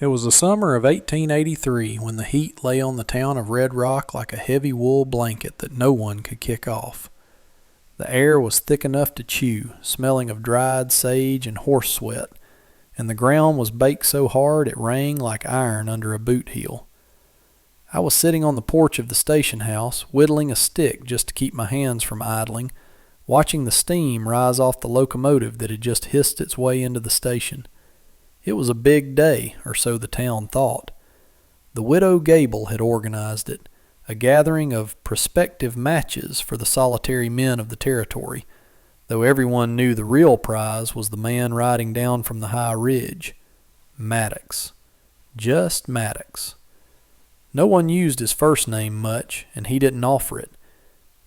It was the summer of 1883 when the heat lay on the town of Red Rock like a heavy wool blanket that no one could kick off. The air was thick enough to chew, smelling of dried sage and horse sweat, and the ground was baked so hard it rang like iron under a boot heel. I was sitting on the porch of the station house, whittling a stick just to keep my hands from idling, watching the steam rise off the locomotive that had just hissed its way into the station. It was a big day, or so the town thought. The Widow Gable had organized it, a gathering of prospective matches for the solitary men of the territory, though everyone knew the real prize was the man riding down from the high ridge. Maddox. Just Maddox. No one used his first name much, and he didn't offer it.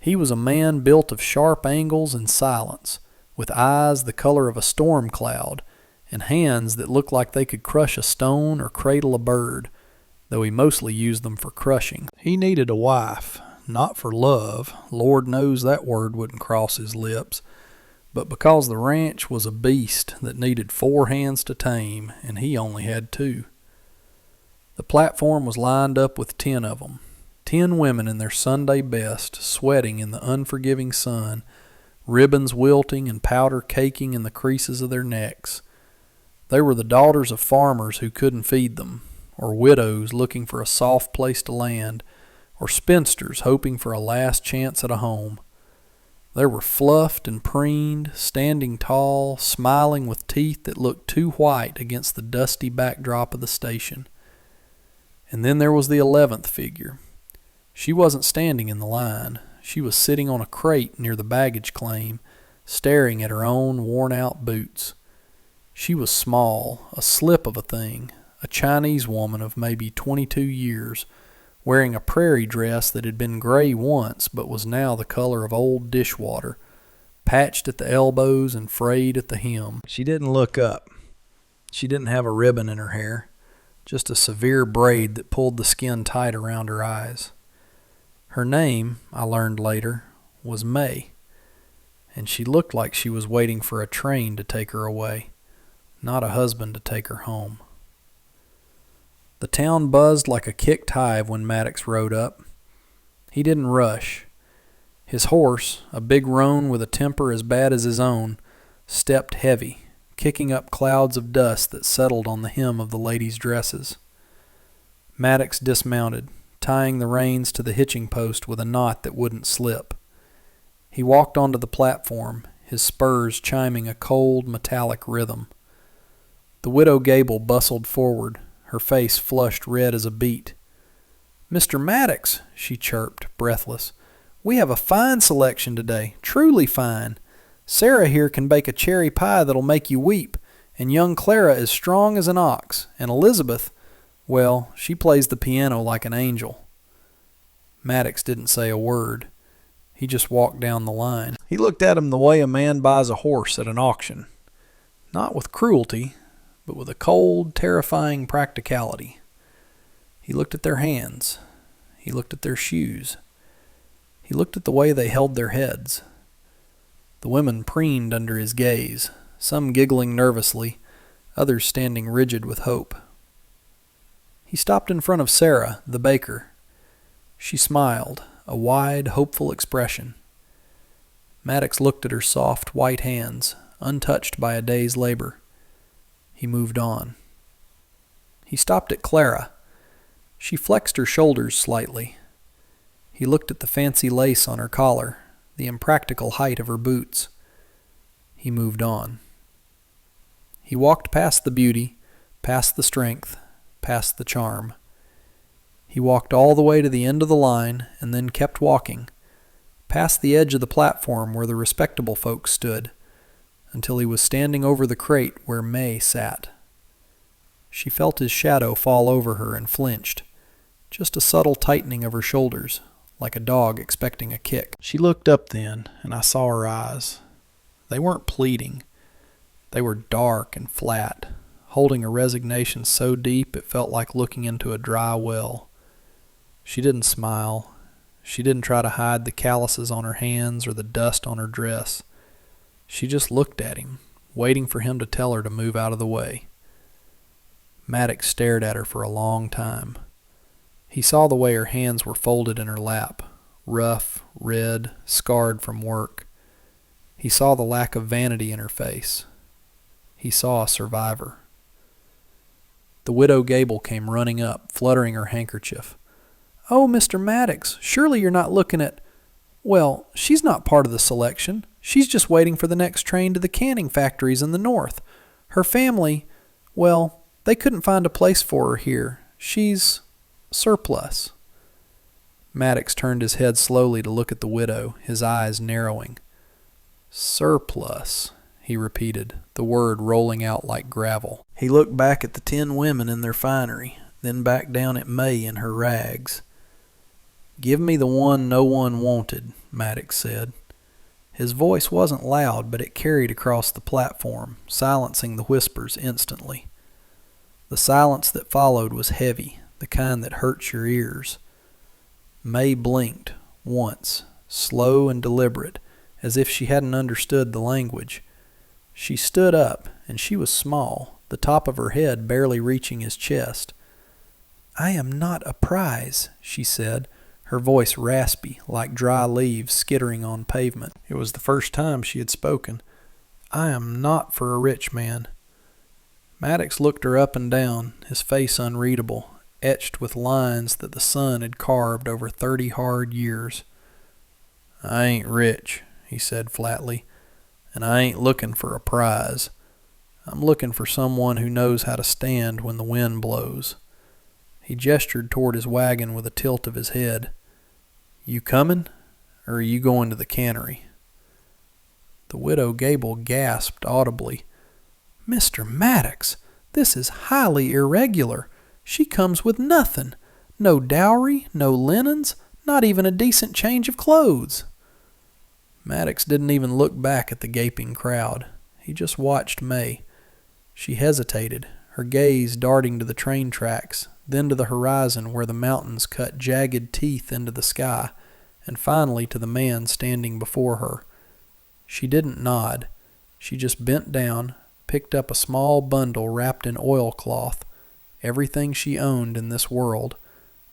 He was a man built of sharp angles and silence, with eyes the color of a storm cloud, and hands that looked like they could crush a stone or cradle a bird, though he mostly used them for crushing. He needed a wife, not for love, Lord knows that word wouldn't cross his lips, but because the ranch was a beast that needed 4 hands to tame, and he only had 2. The platform was lined up with 10 of them, 10 women in their Sunday best, sweating in the unforgiving sun, ribbons wilting and powder caking in the creases of their necks. They were the daughters of farmers who couldn't feed them, or widows looking for a soft place to land, or spinsters hoping for a last chance at a home. They were fluffed and preened, standing tall, smiling with teeth that looked too white against the dusty backdrop of the station. And then there was the 11th figure. She wasn't standing in the line. She was sitting on a crate near the baggage claim, staring at her own worn-out boots. She was small, a slip of a thing, a Chinese woman of maybe 22 years, wearing a prairie dress that had been gray once but was now the color of old dishwater, patched at the elbows and frayed at the hem. She didn't look up. She didn't have a ribbon in her hair, just a severe braid that pulled the skin tight around her eyes. Her name, I learned later, was May, and she looked like she was waiting for a train to take her away, not a husband to take her home. The town buzzed like a kicked hive when Maddox rode up. He didn't rush. His horse, a big roan with a temper as bad as his own, stepped heavy, kicking up clouds of dust that settled on the hem of the ladies' dresses. Maddox dismounted, tying the reins to the hitching post with a knot that wouldn't slip. He walked onto the platform, his spurs chiming a cold, metallic rhythm. The Widow Gable bustled forward, her face flushed red as a beet. "Mr. Maddox," she chirped, breathless, "we have a fine selection today, truly fine. Sarah here can bake a cherry pie that'll make you weep, and young Clara is strong as an ox, and Elizabeth, well, she plays the piano like an angel." Maddox didn't say a word. He just walked down the line. He looked at him the way a man buys a horse at an auction. Not with cruelty, but with a cold, terrifying practicality. He looked at their hands. He looked at their shoes. He looked at the way they held their heads. The women preened under his gaze, some giggling nervously, others standing rigid with hope. He stopped in front of Sarah, the baker. She smiled, a wide, hopeful expression. Maddox looked at her soft, white hands, untouched by a day's labor. He moved on. He stopped at Clara. She flexed her shoulders slightly. He looked at the fancy lace on her collar, the impractical height of her boots. He moved on. He walked past the beauty, past the strength, past the charm. He walked all the way to the end of the line and then kept walking, past the edge of the platform where the respectable folks stood, until he was standing over the crate where May sat. She felt his shadow fall over her and flinched, just a subtle tightening of her shoulders, like a dog expecting a kick. She looked up then, and I saw her eyes. They weren't pleading. They were dark and flat, holding a resignation so deep it felt like looking into a dry well. She didn't smile. She didn't try to hide the calluses on her hands or the dust on her dress. She just looked at him, waiting for him to tell her to move out of the way. Maddox stared at her for a long time. He saw the way her hands were folded in her lap, rough, red, scarred from work. He saw the lack of vanity in her face. He saw a survivor. The widow Gable came running up, fluttering her handkerchief. "Oh, Mr. Maddox, surely you're not looking at... Well, she's not part of the selection. She's just waiting for the next train to the canning factories in the north. Her family, well, they couldn't find a place for her here. She's surplus." Maddox turned his head slowly to look at the widow, his eyes narrowing. "Surplus," he repeated, the word rolling out like gravel. He looked back at the 10 women in their finery, then back down at May in her rags. "Give me the one no one wanted," Maddox said. His voice wasn't loud, but it carried across the platform, silencing the whispers instantly. The silence that followed was heavy, the kind that hurts your ears. May blinked, once, slow and deliberate, as if she hadn't understood the language. She stood up, and she was small, the top of her head barely reaching his chest. "I am not a prize," she said, her voice raspy, like dry leaves skittering on pavement. It was the first time she had spoken. "I am not for a rich man." Maddox looked her up and down, his face unreadable, etched with lines that the sun had carved over 30 hard years. "I ain't rich," he said flatly, "and I ain't looking for a prize. I'm looking for someone who knows how to stand when the wind blows." He gestured toward his wagon with a tilt of his head. "You coming, or are you going to the cannery?" The widow Gable gasped audibly. "Mr. Maddox, this is highly irregular. She comes with nothing. No dowry, no linens, not even a decent change of clothes." Maddox didn't even look back at the gaping crowd. He just watched May. She hesitated, her gaze darting to the train tracks, then to the horizon where the mountains cut jagged teeth into the sky, and finally to the man standing before her. She didn't nod. She just bent down, picked up a small bundle wrapped in oilcloth, everything she owned in this world,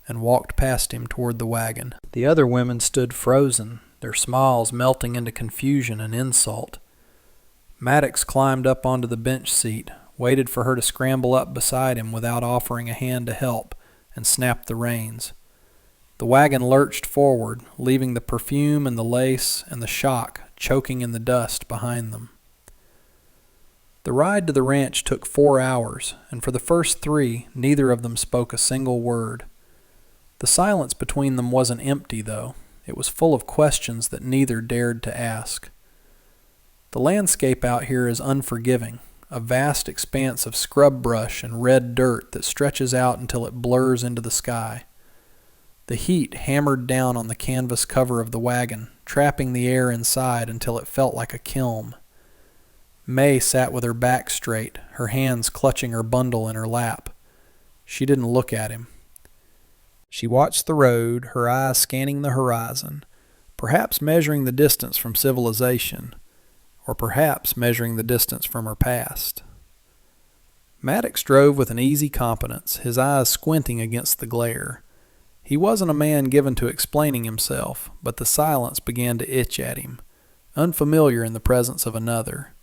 and walked past him toward the wagon. The other women stood frozen, their smiles melting into confusion and insult. Maddox climbed up onto the bench seat, waited for her to scramble up beside him without offering a hand to help, and snapped the reins. The wagon lurched forward, leaving the perfume and the lace and the shock choking in the dust behind them. The ride to the ranch took 4 hours, and for the first 3, neither of them spoke a single word. The silence between them wasn't empty, though. It was full of questions that neither dared to ask. The landscape out here is unforgiving, a vast expanse of scrub brush and red dirt that stretches out until it blurs into the sky. The heat hammered down on the canvas cover of the wagon, trapping the air inside until it felt like a kiln. May sat with her back straight, her hands clutching her bundle in her lap. She didn't look at him. She watched the road, her eyes scanning the horizon, perhaps measuring the distance from civilization, or perhaps measuring the distance from her past. Maddox drove with an easy competence, his eyes squinting against the glare. He wasn't a man given to explaining himself, but the silence began to itch at him, unfamiliar in the presence of another.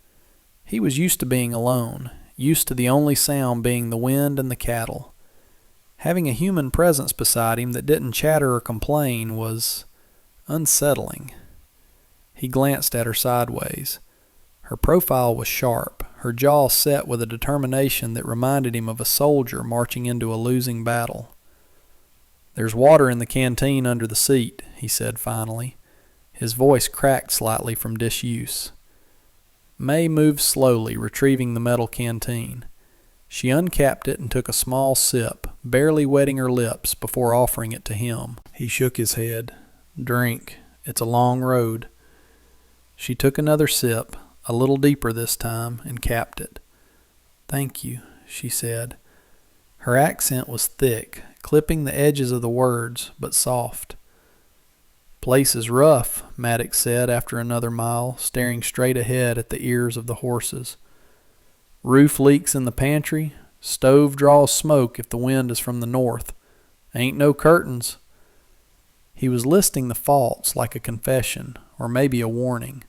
He was used to being alone, used to the only sound being the wind and the cattle. Having a human presence beside him that didn't chatter or complain was unsettling. He glanced at her sideways. Her profile was sharp, her jaw set with a determination that reminded him of a soldier marching into a losing battle. "There's water in the canteen under the seat," he said finally. His voice cracked slightly from disuse. May moved slowly, retrieving the metal canteen. She uncapped it and took a small sip, barely wetting her lips before offering it to him. He shook his head. "Drink. It's a long road." She took another sip, a little deeper this time, and capped it. "Thank you," she said. Her accent was thick, clipping the edges of the words, but soft. "Place is rough," Maddox said after another mile, staring straight ahead at the ears of the horses. "Roof leaks in the pantry, Stove draws smoke if the wind is from the north. Ain't no curtains. He was listing the faults like a confession, or maybe a warning.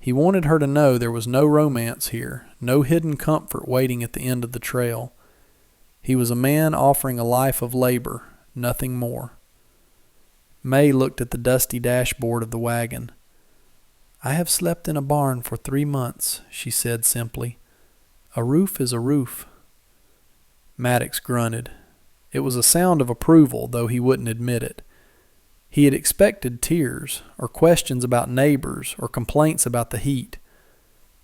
He wanted her to know there was no romance here, no hidden comfort waiting at the end of the trail. He was a man offering a life of labor, nothing more. May looked at the dusty dashboard of the wagon. "I have slept in a barn for 3 months," she said simply. "A roof is a roof." Maddox grunted. It was a sound of approval, though he wouldn't admit it. He had expected tears, or questions about neighbors, or complaints about the heat.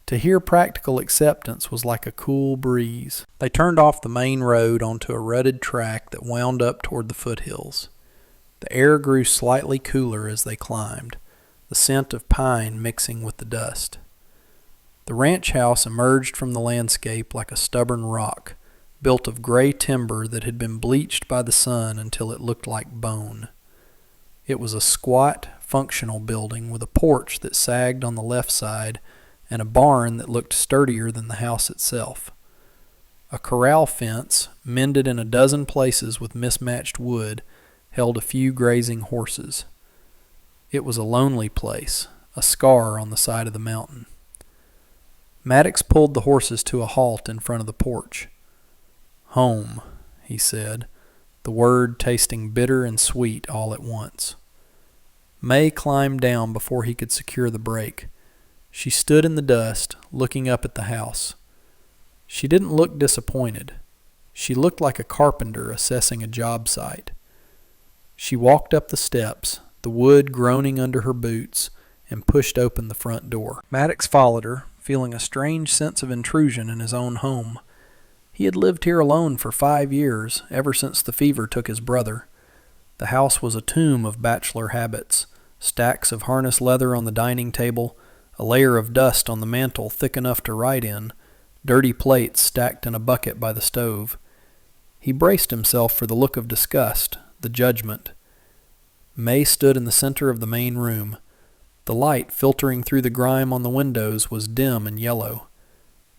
To hear practical acceptance was like a cool breeze. They turned off the main road onto a rutted track that wound up toward the foothills. The air grew slightly cooler as they climbed, the scent of pine mixing with the dust. The ranch house emerged from the landscape like a stubborn rock, built of gray timber that had been bleached by the sun until it looked like bone. It was a squat, functional building with a porch that sagged on the left side and a barn that looked sturdier than the house itself. A corral fence, mended in a dozen places with mismatched wood, held a few grazing horses. It was a lonely place, a scar on the side of the mountain. Maddox pulled the horses to a halt in front of the porch. "Home," he said, the word tasting bitter and sweet all at once. May climbed down before he could secure the brake. She stood in the dust, looking up at the house. She didn't look disappointed. She looked like a carpenter assessing a job site. She walked up the steps, the wood groaning under her boots, and pushed open the front door. Maddox followed her, feeling a strange sense of intrusion in his own home. He had lived here alone for 5 years, ever since the fever took his brother. The house was a tomb of bachelor habits, stacks of harness leather on the dining table, a layer of dust on the mantel thick enough to write in, dirty plates stacked in a bucket by the stove. He braced himself for the look of disgust, the judgment. May stood in the center of the main room. The light filtering through the grime on the windows was dim and yellow.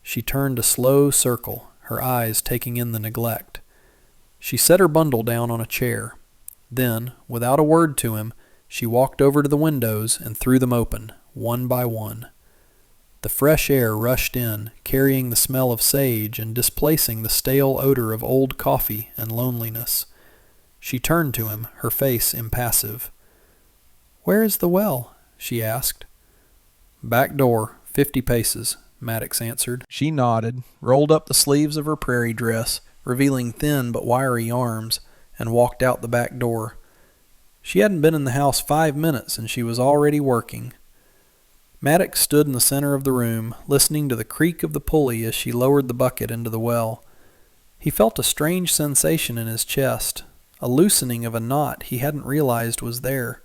She turned a slow circle, her eyes taking in the neglect. She set her bundle down on a chair. Then, without a word to him, she walked over to the windows and threw them open, one by one. The fresh air rushed in, carrying the smell of sage and displacing the stale odor of old coffee and loneliness. She turned to him, her face impassive. "Where is the well?" she asked. "Back door, 50 paces," Maddox answered. She nodded, rolled up the sleeves of her prairie dress, revealing thin but wiry arms, and walked out the back door. She hadn't been in the house 5 minutes, and she was already working. Maddox stood in the center of the room, listening to the creak of the pulley as she lowered the bucket into the well. He felt a strange sensation in his chest, a loosening of a knot he hadn't realized was there.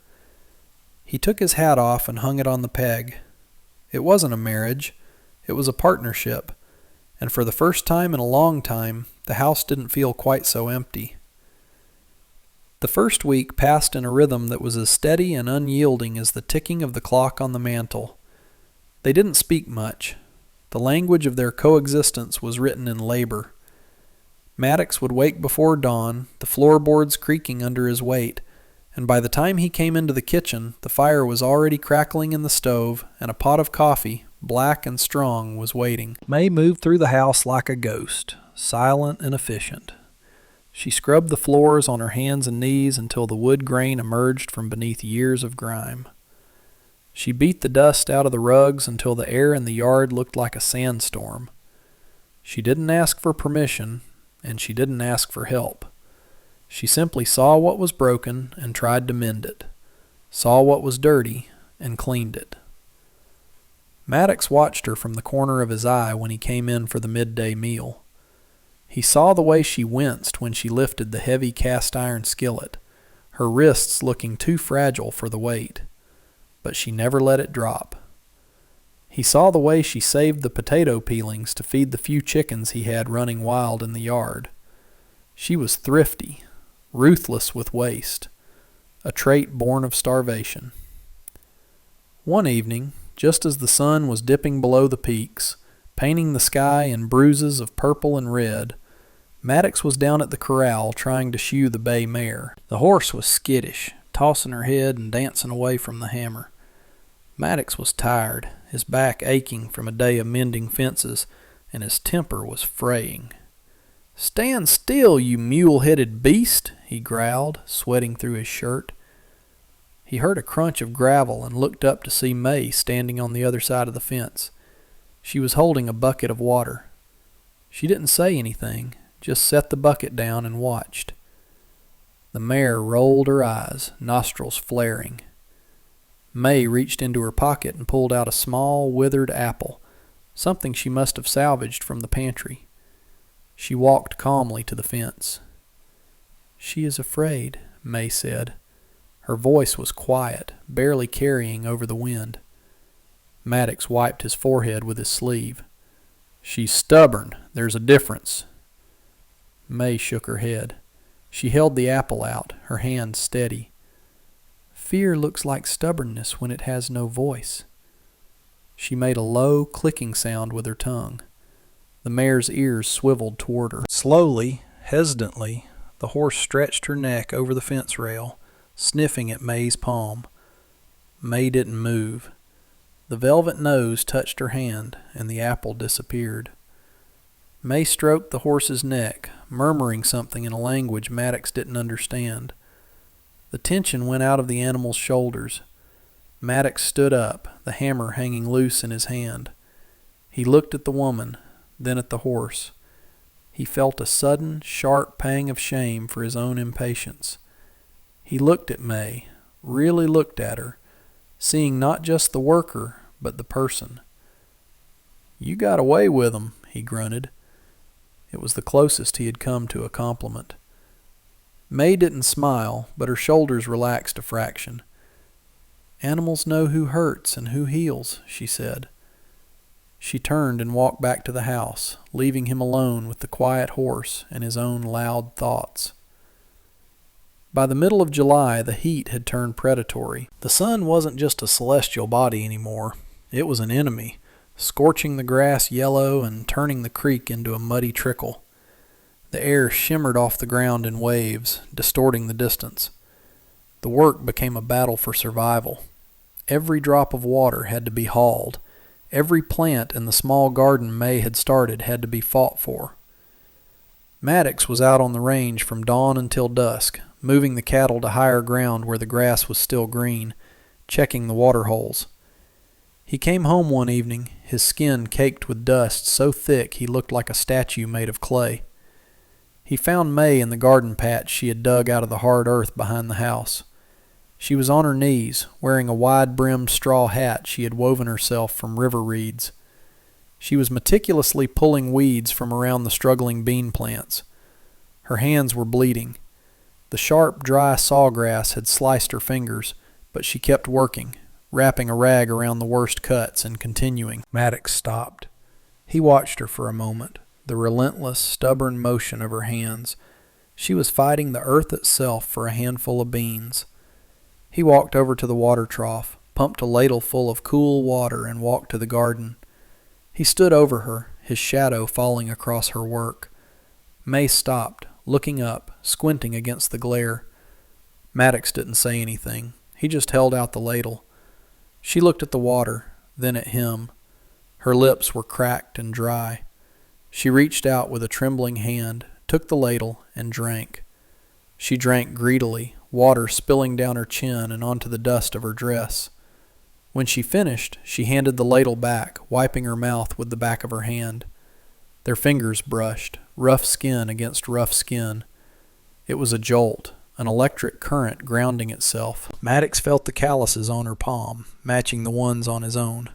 He took his hat off and hung it on the peg. It wasn't a marriage. It was a partnership, and for the first time in a long time, the house didn't feel quite so empty. The first week passed in a rhythm that was as steady and unyielding as the ticking of the clock on the mantel. They didn't speak much. The language of their coexistence was written in labor. Maddox would wake before dawn, the floorboards creaking under his weight, and by the time he came into the kitchen, the fire was already crackling in the stove, and a pot of coffee, black and strong, was waiting. May moved through the house like a ghost, silent and efficient. She scrubbed the floors on her hands and knees until the wood grain emerged from beneath years of grime. She beat the dust out of the rugs until the air in the yard looked like a sandstorm. She didn't ask for permission, and she didn't ask for help. She simply saw what was broken and tried to mend it, saw what was dirty and cleaned it. Maddox watched her from the corner of his eye when he came in for the midday meal. He saw the way she winced when she lifted the heavy cast-iron skillet, her wrists looking too fragile for the weight, but she never let it drop. He saw the way she saved the potato peelings to feed the few chickens he had running wild in the yard. She was thrifty, ruthless with waste, a trait born of starvation. One evening, just as the sun was dipping below the peaks, painting the sky in bruises of purple and red, Maddox was down at the corral trying to shoe the bay mare. The horse was skittish, tossing her head and dancing away from the hammer. Maddox was tired, his back aching from a day of mending fences, and his temper was fraying. "Stand still, you mule-headed beast," he growled, sweating through his shirt. He heard a crunch of gravel and looked up to see May standing on the other side of the fence. She was holding a bucket of water. She didn't say anything, just set the bucket down and watched. The mare rolled her eyes, nostrils flaring. May reached into her pocket and pulled out a small, withered apple, something she must have salvaged from the pantry. She walked calmly to the fence. "She is afraid," May said. Her voice was quiet, barely carrying over the wind. Maddox wiped his forehead with his sleeve. "She's stubborn. There's a difference." May shook her head. She held the apple out, her hand steady. "Fear looks like stubbornness when it has no voice." She made a low, clicking sound with her tongue. The mare's ears swiveled toward her. Slowly, hesitantly, the horse stretched her neck over the fence rail, sniffing at May's palm. May didn't move. The velvet nose touched her hand, and the apple disappeared. May stroked the horse's neck, murmuring something in a language Maddox didn't understand. The tension went out of the animal's shoulders. Maddox stood up, the hammer hanging loose in his hand. He looked at the woman, then at the horse. He felt a sudden, sharp pang of shame for his own impatience. He looked at May, really looked at her, seeing not just the worker, but the person. "You got away with 'em," he grunted. It was the closest he had come to a compliment. May didn't smile, but her shoulders relaxed a fraction. "Animals know who hurts and who heals," she said. She turned and walked back to the house, leaving him alone with the quiet horse and his own loud thoughts. By the middle of July, the heat had turned predatory. The sun wasn't just a celestial body anymore. It was an enemy, scorching the grass yellow and turning the creek into a muddy trickle. The air shimmered off the ground in waves, distorting the distance. The work became a battle for survival. Every drop of water had to be hauled. Every plant in the small garden May had started had to be fought for. Maddox was out on the range from dawn until dusk, moving the cattle to higher ground where the grass was still green, checking the water holes. He came home one evening, his skin caked with dust so thick he looked like a statue made of clay. He found May in the garden patch she had dug out of the hard earth behind the house. She was on her knees, wearing a wide-brimmed straw hat she had woven herself from river reeds. She was meticulously pulling weeds from around the struggling bean plants. Her hands were bleeding. The sharp, dry sawgrass had sliced her fingers, but she kept working, wrapping a rag around the worst cuts and continuing. Maddox stopped. He watched her for a moment, the relentless, stubborn motion of her hands. She was fighting the earth itself for a handful of beans. He walked over to the water trough, pumped a ladle full of cool water, and walked to the garden. He stood over her, his shadow falling across her work. May stopped, looking up, squinting against the glare. Maddox didn't say anything. He just held out the ladle. She looked at the water, then at him. Her lips were cracked and dry. She reached out with a trembling hand, took the ladle, and drank. She drank greedily, water spilling down her chin and onto the dust of her dress. When she finished, she handed the ladle back, wiping her mouth with the back of her hand. Their fingers brushed, rough skin against rough skin. It was a jolt, an electric current grounding itself. Maddox felt the calluses on her palm, matching the ones on his own.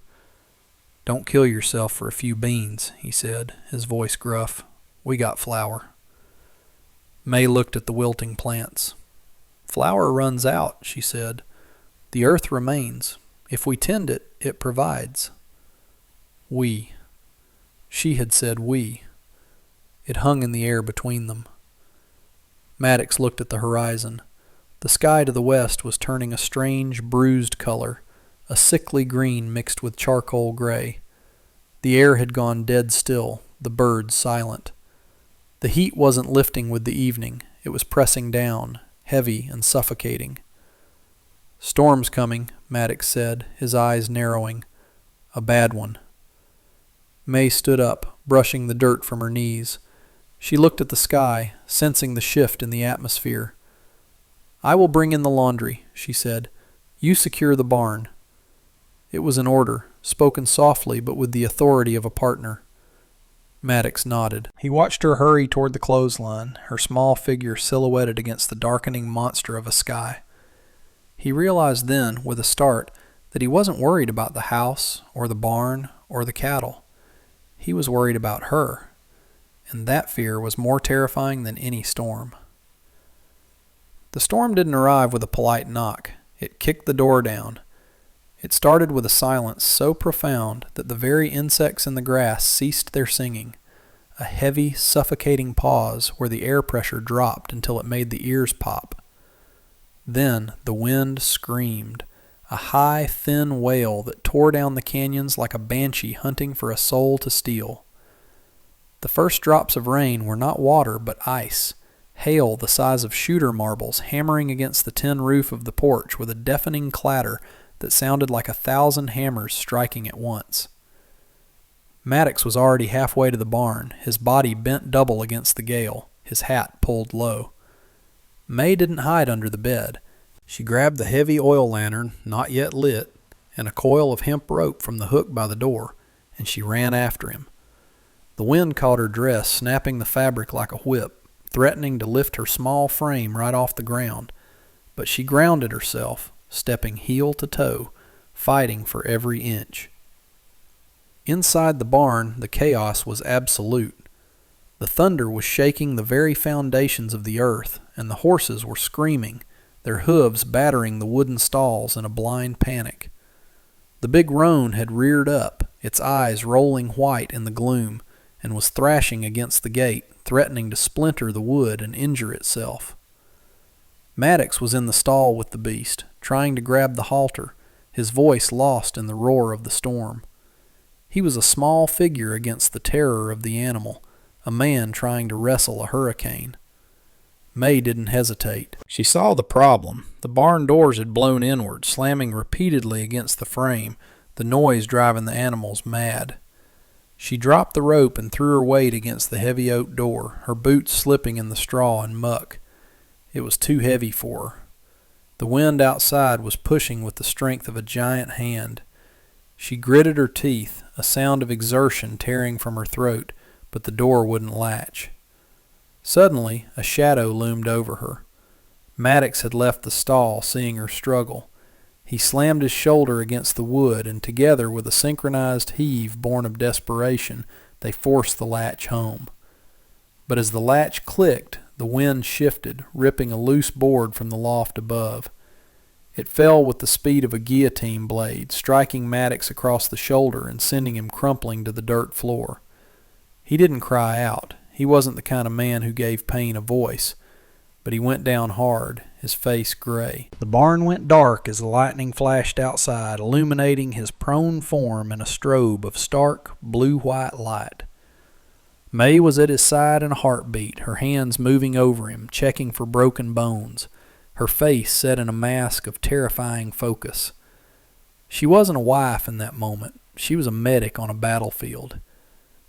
"Don't kill yourself for a few beans," he said, his voice gruff. "We got flour." May looked at the wilting plants. "Flour runs out," she said. "The earth remains. If we tend it, it provides." "We." She had said "we." It hung in the air between them. Maddox looked at the horizon. The sky to the west was turning a strange, bruised color, a sickly green mixed with charcoal gray. The air had gone dead still, the birds silent. The heat wasn't lifting with the evening. It was pressing down, heavy and suffocating. "Storm's coming," Maddox said, his eyes narrowing. "A bad one." May stood up, brushing the dirt from her knees. She looked at the sky, sensing the shift in the atmosphere. "I will bring in the laundry," she said. "You secure the barn." It was an order, spoken softly but with the authority of a partner. Maddox nodded. He watched her hurry toward the clothesline, her small figure silhouetted against the darkening monster of a sky. He realized then, with a start, that he wasn't worried about the house, or the barn, or the cattle. He was worried about her, and that fear was more terrifying than any storm. The storm didn't arrive with a polite knock. It kicked the door down. It started with a silence so profound that the very insects in the grass ceased their singing, a heavy, suffocating pause where the air pressure dropped until it made the ears pop. Then the wind screamed, a high, thin wail that tore down the canyons like a banshee hunting for a soul to steal. The first drops of rain were not water but ice, hail the size of shooter marbles hammering against the tin roof of the porch with a deafening clatter that sounded like 1,000 hammers striking at once. Maddox was already halfway to the barn, his body bent double against the gale, his hat pulled low. May didn't hide under the bed. She grabbed the heavy oil lantern, not yet lit, and a coil of hemp rope from the hook by the door, and she ran after him. The wind caught her dress, snapping the fabric like a whip, threatening to lift her small frame right off the ground, but she grounded herself, stepping heel to toe, fighting for every inch. Inside the barn, the chaos was absolute. The thunder was shaking the very foundations of the earth, and the horses were screaming, their hooves battering the wooden stalls in a blind panic. The big roan had reared up, its eyes rolling white in the gloom, and was thrashing against the gate, threatening to splinter the wood and injure itself. Maddox was in the stall with the beast, trying to grab the halter, his voice lost in the roar of the storm. He was a small figure against the terror of the animal, a man trying to wrestle a hurricane. May didn't hesitate. She saw the problem. The barn doors had blown inward, slamming repeatedly against the frame, the noise driving the animals mad. She dropped the rope and threw her weight against the heavy oak door, her boots slipping in the straw and muck. It was too heavy for her. The wind outside was pushing with the strength of a giant hand. She gritted her teeth, a sound of exertion tearing from her throat, but the door wouldn't latch. Suddenly, a shadow loomed over her. Maddox had left the stall, seeing her struggle. He slammed his shoulder against the wood, and together, with a synchronized heave born of desperation, they forced the latch home. But as the latch clicked, the wind shifted, ripping a loose board from the loft above. It fell with the speed of a guillotine blade, striking Maddox across the shoulder and sending him crumpling to the dirt floor. He didn't cry out. He wasn't the kind of man who gave pain a voice, but he went down hard, his face gray. The barn went dark as the lightning flashed outside, illuminating his prone form in a strobe of stark, blue-white light. May was at his side in a heartbeat, her hands moving over him, checking for broken bones, her face set in a mask of terrifying focus. She wasn't a wife in that moment. She was a medic on a battlefield.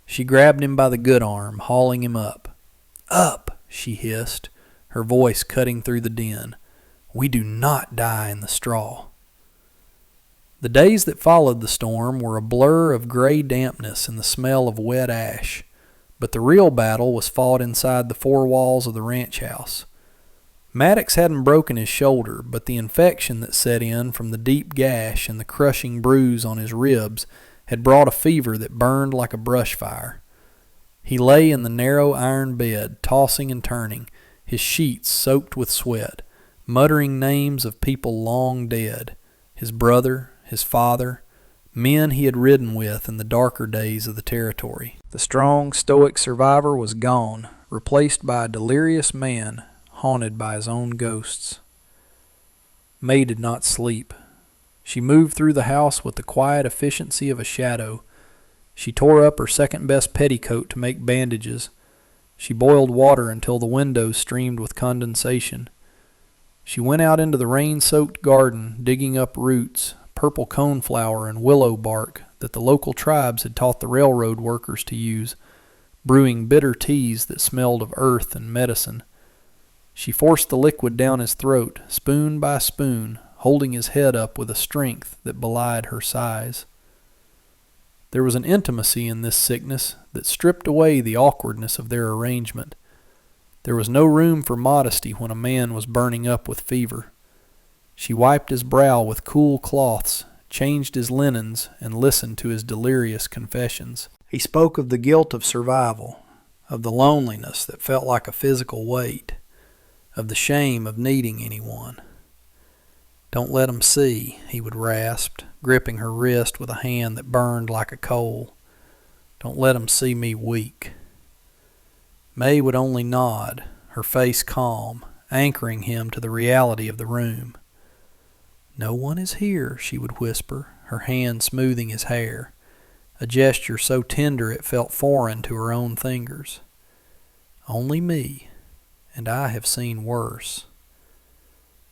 She grabbed him by the good arm, hauling him up. "Up!" she hissed, her voice cutting through the din. "We do not die in the straw." The days that followed the storm were a blur of gray dampness and the smell of wet ash, but the real battle was fought inside the four walls of the ranch house. Maddox hadn't broken his shoulder, but the infection that set in from the deep gash and the crushing bruise on his ribs had brought a fever that burned like a brush fire. He lay in the narrow iron bed, tossing and turning, his sheets soaked with sweat, muttering names of people long dead, his brother, his father, men he had ridden with in the darker days of the territory. The strong, stoic survivor was gone, replaced by a delirious man haunted by his own ghosts. May did not sleep. She moved through the house with the quiet efficiency of a shadow. She tore up her second-best petticoat to make bandages. She boiled water until the windows streamed with condensation. She went out into the rain-soaked garden, digging up roots, purple coneflower and willow bark that the local tribes had taught the railroad workers to use, brewing bitter teas that smelled of earth and medicine. She forced the liquid down his throat, spoon by spoon, holding his head up with a strength that belied her size. There was an intimacy in this sickness that stripped away the awkwardness of their arrangement. There was no room for modesty when a man was burning up with fever. She wiped his brow with cool cloths, changed his linens, and listened to his delirious confessions. He spoke of the guilt of survival, of the loneliness that felt like a physical weight, of the shame of needing anyone. "Don't let 'em see," he would rasp, gripping her wrist with a hand that burned like a coal. "Don't let 'em see me weak." May would only nod, her face calm, anchoring him to the reality of the room. "No one is here," she would whisper, her hand smoothing his hair, a gesture so tender it felt foreign to her own fingers. "Only me, and I have seen worse."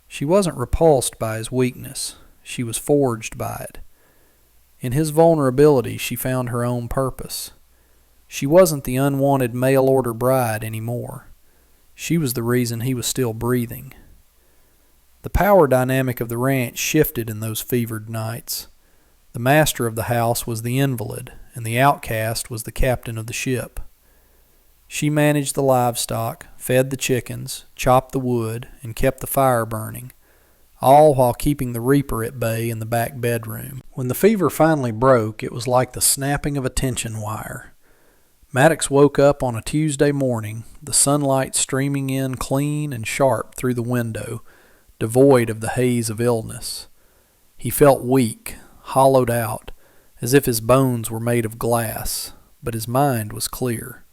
She wasn't repulsed by his weakness. She was forged by it. In his vulnerability she found her own purpose. She wasn't the unwanted mail-order bride anymore. She was the reason he was still breathing. The power dynamic of the ranch shifted in those fevered nights. The master of the house was the invalid, and the outcast was the captain of the ship. She managed the livestock, fed the chickens, chopped the wood, and kept the fire burning, all while keeping the reaper at bay in the back bedroom. When the fever finally broke, it was like the snapping of a tension wire. Maddox woke up on a Tuesday morning, the sunlight streaming in clean and sharp through the window, devoid of the haze of illness. He felt weak, hollowed out, as if his bones were made of glass, but his mind was clear.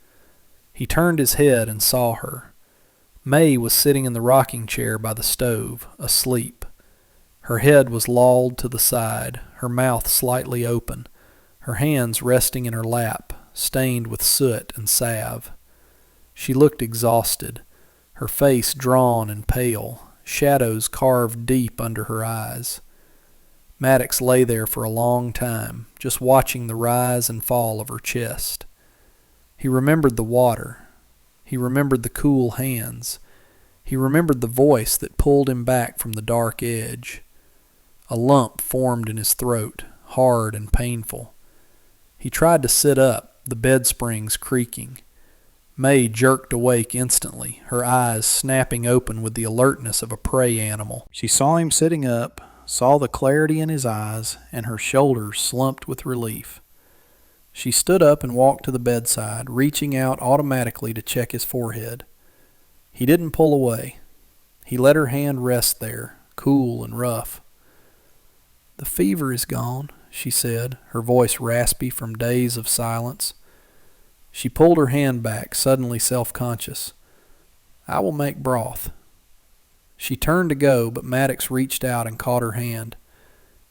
He turned his head and saw her. May was sitting in the rocking chair by the stove, asleep. Her head was lolled to the side, her mouth slightly open, her hands resting in her lap, stained with soot and salve. She looked exhausted, her face drawn and pale, shadows carved deep under her eyes. Maddox lay there for a long time, just watching the rise and fall of her chest. He remembered the water. He remembered the cool hands. He remembered the voice that pulled him back from the dark edge. A lump formed in his throat, hard and painful. He tried to sit up, the bed springs creaking. May jerked awake instantly, her eyes snapping open with the alertness of a prey animal. She saw him sitting up, saw the clarity in his eyes, and her shoulders slumped with relief. She stood up and walked to the bedside, reaching out automatically to check his forehead. He didn't pull away. He let her hand rest there, cool and rough. "The fever is gone," she said, her voice raspy from days of silence. She pulled her hand back, suddenly self-conscious. "I will make broth." She turned to go, but Maddox reached out and caught her hand.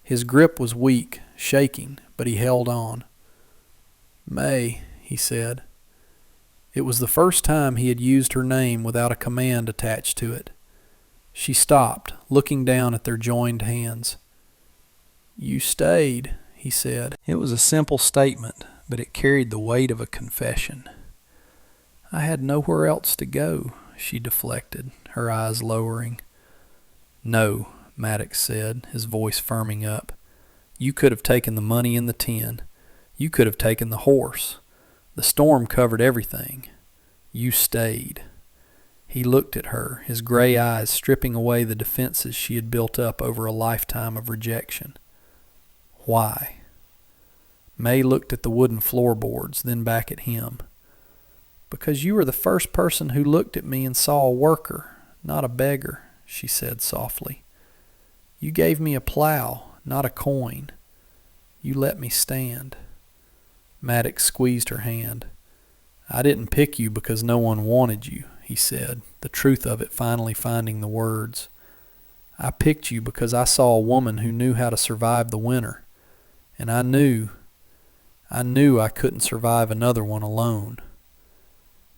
His grip was weak, shaking, but he held on. "May," he said. It was the first time he had used her name without a command attached to it. She stopped, looking down at their joined hands. "You stayed," he said. It was a simple statement, but it carried the weight of a confession. "I had nowhere else to go," she deflected, her eyes lowering. "No," Maddox said, his voice firming up. "You could have taken the money in the tin. You could have taken the horse. The storm covered everything. You stayed." He looked at her, his gray eyes stripping away the defenses she had built up over a lifetime of rejection. "Why?" May looked at the wooden floorboards, then back at him. "Because you were the first person who looked at me and saw a worker, not a beggar," she said softly. "You gave me a plow, not a coin. You let me stand." Maddox squeezed her hand. "I didn't pick you because no one wanted you," he said, the truth of it finally finding the words. "I picked you because I saw a woman who knew how to survive the winter, and I knew I couldn't survive another one alone."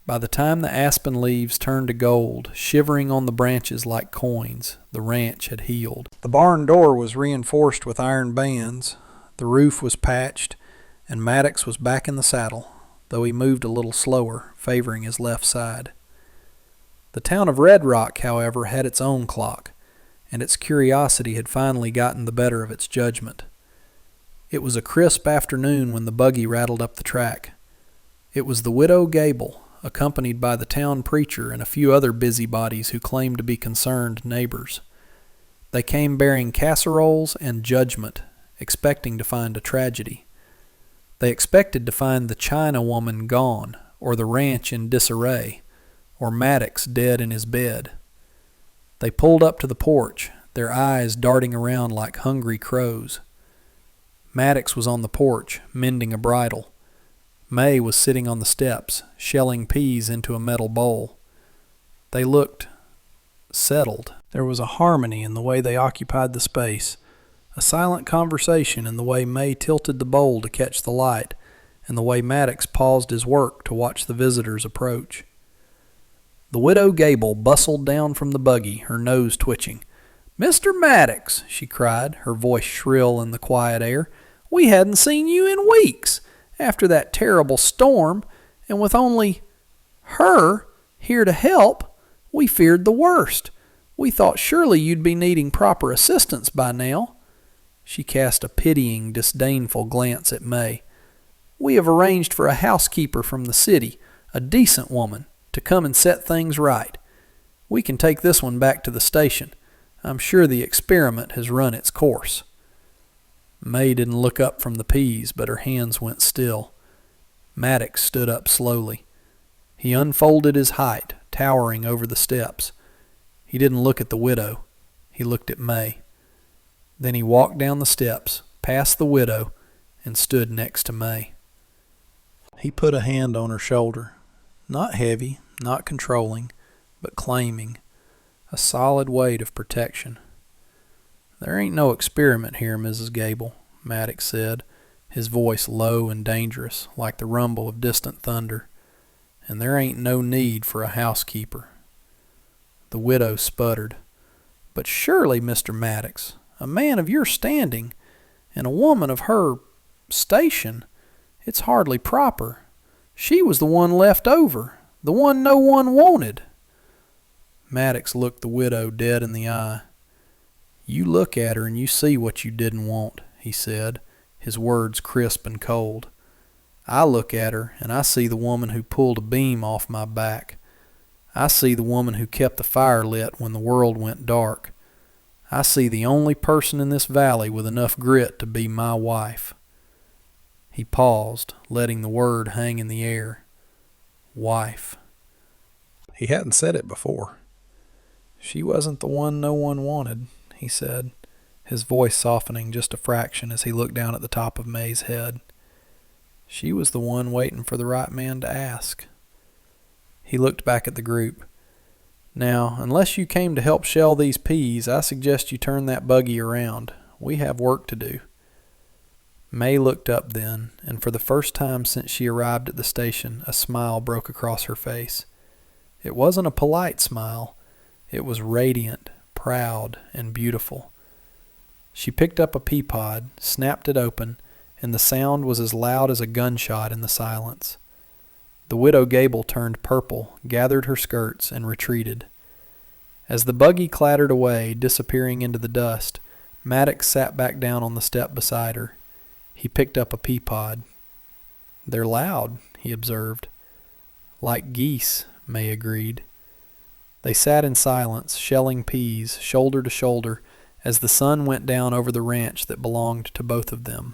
By the time the aspen leaves turned to gold, shivering on the branches like coins, the ranch had healed. The barn door was reinforced with iron bands, the roof was patched, and Maddox was back in the saddle, though he moved a little slower, favoring his left side. The town of Red Rock, however, had its own clock, and its curiosity had finally gotten the better of its judgment. It was a crisp afternoon when the buggy rattled up the track. It was the Widow Gable, accompanied by the town preacher and a few other busybodies who claimed to be concerned neighbors. They came bearing casseroles and judgment, expecting to find a tragedy. They expected to find the China woman gone, or the ranch in disarray, or Maddox dead in his bed. They pulled up to the porch, their eyes darting around like hungry crows. Maddox was on the porch, mending a bridle. May was sitting on the steps, shelling peas into a metal bowl. They looked settled. There was a harmony in the way they occupied the space, a silent conversation in the way May tilted the bowl to catch the light, and the way Maddox paused his work to watch the visitors approach. The Widow Gable bustled down from the buggy, her nose twitching. "Mr. Maddox," she cried, her voice shrill in the quiet air, "we hadn't seen you in weeks. After that terrible storm, and with only her here to help, we feared the worst. We thought surely you'd be needing proper assistance by now." She cast a pitying, disdainful glance at May. "We have arranged for a housekeeper from the city, a decent woman, to come and set things right. We can take this one back to the station. I'm sure the experiment has run its course." May didn't look up from the peas, but her hands went still. Maddox stood up slowly. He unfolded his height, towering over the steps. He didn't look at the widow. He looked at May. Then he walked down the steps, past the widow, and stood next to May. He put a hand on her shoulder. Not heavy, not controlling, but claiming. A solid weight of protection. "There ain't no experiment here, Mrs. Gable," Maddox said, his voice low and dangerous, like the rumble of distant thunder. "And there ain't no need for a housekeeper." The widow sputtered. "But surely, Mr. Maddox, a man of your standing, and a woman of her station, it's hardly proper. She was the one left over, the one no one wanted." Maddox looked the widow dead in the eye. "You look at her and you see what you didn't want," he said, his words crisp and cold. "I look at her and I see the woman who pulled a beam off my back. I see the woman who kept the fire lit when the world went dark. I see the only person in this valley with enough grit to be my wife." He paused, letting the word hang in the air. Wife. He hadn't said it before. "She wasn't the one no one wanted," he said, his voice softening just a fraction as he looked down at the top of May's head. "She was the one waiting for the right man to ask." He looked back at the group. "Now, unless you came to help shell these peas, I suggest you turn that buggy around. We have work to do." May looked up then, and for the first time since she arrived at the station, a smile broke across her face. It wasn't a polite smile. It was radiant, proud, and beautiful. She picked up a pea pod, snapped it open, and the sound was as loud as a gunshot in the silence. The Widow Gable turned purple, gathered her skirts, and retreated. As the buggy clattered away, disappearing into the dust, Maddox sat back down on the step beside her. He picked up a pea pod. "They're loud," he observed. "Like geese," May agreed. They sat in silence, shelling peas, shoulder to shoulder, as the sun went down over the ranch that belonged to both of them.